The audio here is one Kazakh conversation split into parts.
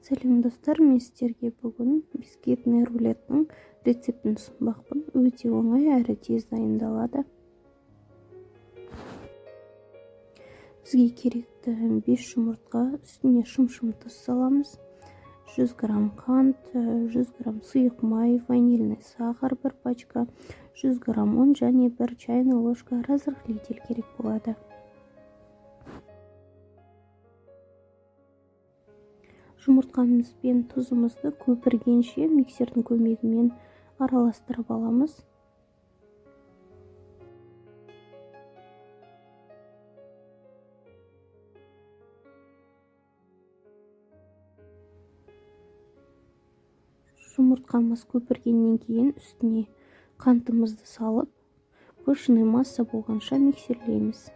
Сәлем достар, мен сіздерге бүгін бисквитный рулеттің рецептін ұсынбақпын. Өте оңай әрі тез дайындалады. Бізге керекті 5 жұмыртқа, үстіне шым-шым тұз саламыз. 100 грамм қант, 100 грамм сұйық май, ванильный сахар 1 пачка, 100 грамм ұн және 1 чайный ложка разрыхлитель керек болады. Жұмыртқамыз бен тұзымызды көпіргенше миксердің көмегімен араластырып аламыз. Жұмыртқамыз көпіргеннен кейін үстіне қантымызды салып, пышный масса болғанша миксерлейміз.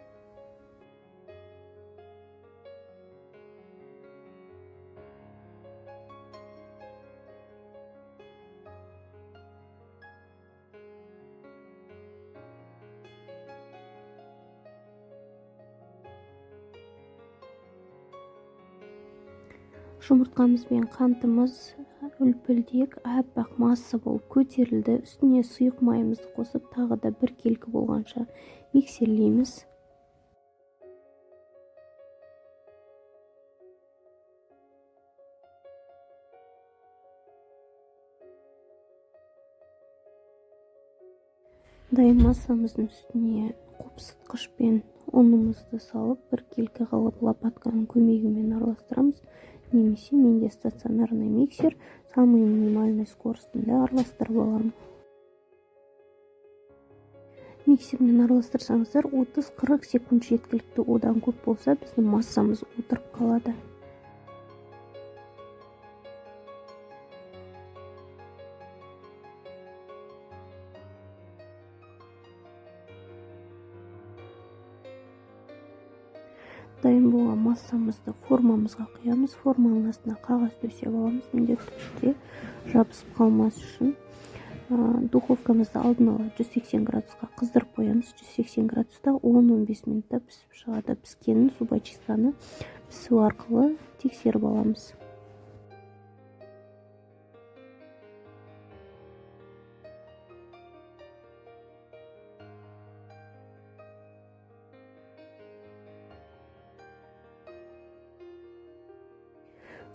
Жұмыртқамыз бен қантымыз үлпілдек аппақ масса болып көтерілді. Үстіне сұйық майымызды қосып, тағы да бір келкі болғанша миксерлейміз. Дайын массамыздың үстіне қопсытқышпен ұнымызды салып, бір келкі қылып лопатканың көмегімен араластырамыз. Немесе менде стационарный миксер самый минимальный скоростында араластырып аламын. Миксермен араластырсаңыздар 30-40 секунд жеткілікті, одан көп болса біздің массамыз отырып қалады. Дайын болған массамызды формамызға құямыз. Форманың астына қағаз төсеп аламыз, міндетті түрде жабысып қалмас үшін. Духовкамызды алдын ала 180 градусқа қыздырып қоямыз. 180 градуста 10-15 минутта пісіп шығады. Піскенін зубочистканы пісу арқылы тексеріп аламыз.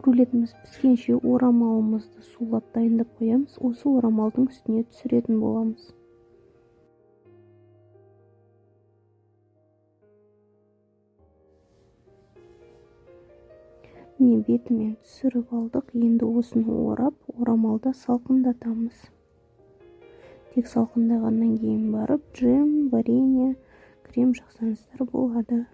Рулетіміз піскенше орамалымызды сулап дайындап қоямыз. Осы орамалдың үстіне түсіретін боламыз. Міне бетімен түсіріп алдық. Енді осыны орап, орамалда салқындатамыз. Тек салқындағаннан кейін барып, джем, варенье, крем жақсаңыздар болады.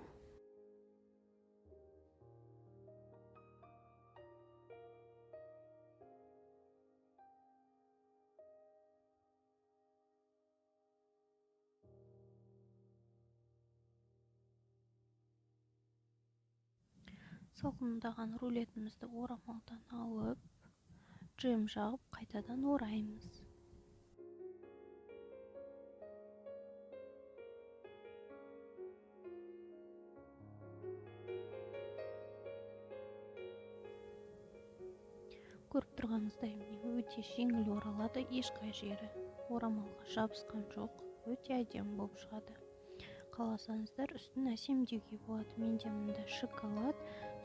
Салқындаған рулетімізді орамалдан алып, джем жағып, қайтадан ораймыз. Көріп тұрғаныңыздай өте жеңіл оралады, ешқай жері орамалға жабысқан жоқ, өте әдемі болып шығады. Қаласаңыздар үстін әсемдеуге болады. Менде мында шоколад,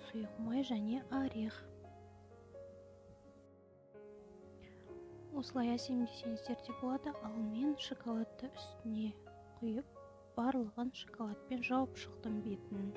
сұйық май және орех. Осылай әсемдесеңіздер де болады, ал мен шоколадты үстіне құйып, барлығын шоколадпен жауып шықтым бетін.